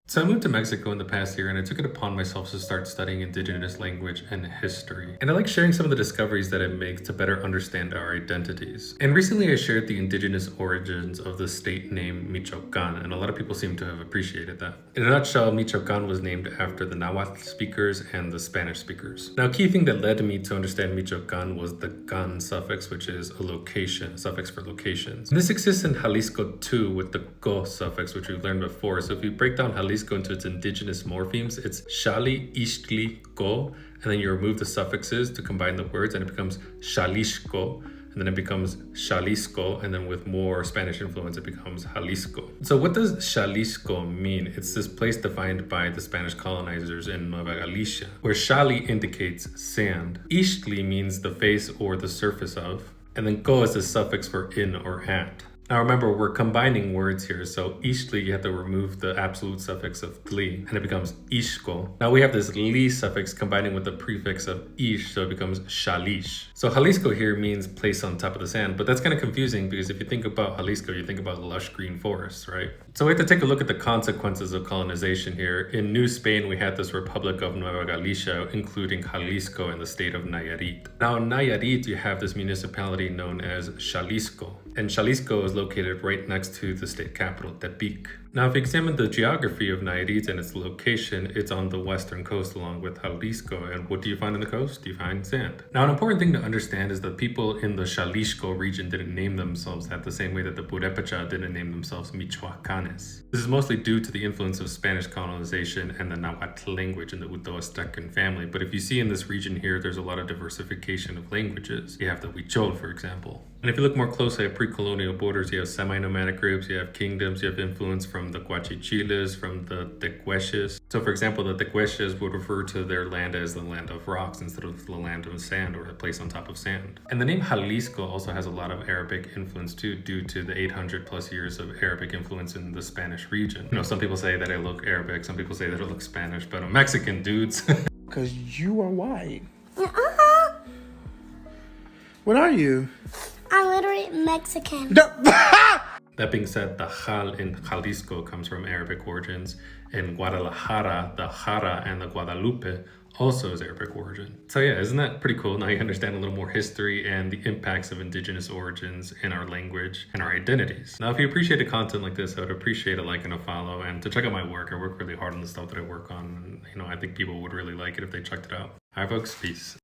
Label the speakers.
Speaker 1: So I moved to Mexico in the past year and I took it upon myself to start studying indigenous language and history. And I like sharing some of the discoveries that it makes to better understand our identities. And recently I shared the indigenous origins of the state name Michoacan, and a lot of people seem to have appreciated that. In a nutshell, Michoacan was named after the Nahuatl speakers and the Spanish speakers. Now, a key thing that led me to understand Michoacan was the can suffix, which is a location, a suffix for locations. And this exists in Jalisco too with the go suffix, which we've learned before. So if you break down Jalisco into its indigenous morphemes, it's Xali, Ixtli, Go, and then you remove the suffixes to combine the words and it becomes Xalisco, and then it becomes Jalisco, and then with more Spanish influence it becomes Jalisco. So what does Jalisco mean? It's this place defined by the Spanish colonizers in Nueva Galicia, where Xali indicates sand, Ixtli means the face or the surface of, and then Go is the suffix for in or at. Now remember, we're combining words here, so Ixtli, you have to remove the absolute suffix of tli, and it becomes Ixco. Now we have this li suffix combining with the prefix of ish, so it becomes Xalish. So Jalisco here means place on top of the sand, but that's kind of confusing because if you think about Jalisco, you think about lush green forests, right? So we have to take a look at the consequences of colonization here. In New Spain, we had this Republic of Nueva Galicia, including Jalisco and the state of Nayarit. Now in Nayarit, you have this municipality known as Jalisco, and Jalisco is located right next to the state capital, Tepic. Now, if you examine the geography of Nayarit and its location, it's on the western coast along with Jalisco. And what do you find on the coast? You find sand. Now, an important thing to understand is that people in the Jalisco region didn't name themselves that the same way that the Purépecha didn't name themselves Michoacanes. This is mostly due to the influence of Spanish colonization and the Nahuatl language in the Uto-Aztecan family. But if you see in this region here, there's a lot of diversification of languages. You have the Huichol, for example. And if you look more closely at pre-colonial borders, you have semi-nomadic groups, you have kingdoms, you have influence from the Guachichiles, from the Tecueches. So for example, the Tecueches would refer to their land as the land of rocks instead of the land of sand or a place on top of sand. And the name Jalisco also has a lot of Arabic influence too, due to the 800 plus years of Arabic influence in the Spanish region. You know, some people say that I look Arabic, some people say that I look Spanish, but I'm Mexican, dudes.
Speaker 2: Because you are white. What are you?
Speaker 3: I'm literally Mexican.
Speaker 1: That being said, the Jal in Jalisco comes from Arabic origins. In Guadalajara, the Jara and the Guadalupe also is Arabic origin. So yeah, isn't that pretty cool? Now you understand a little more history and the impacts of indigenous origins in our language and our identities. Now, if you appreciate content like this, I would appreciate a like and a follow, and to check out my work. I work really hard on the stuff that I work on. And, I think people would really like it if they checked it out. All right, folks, peace.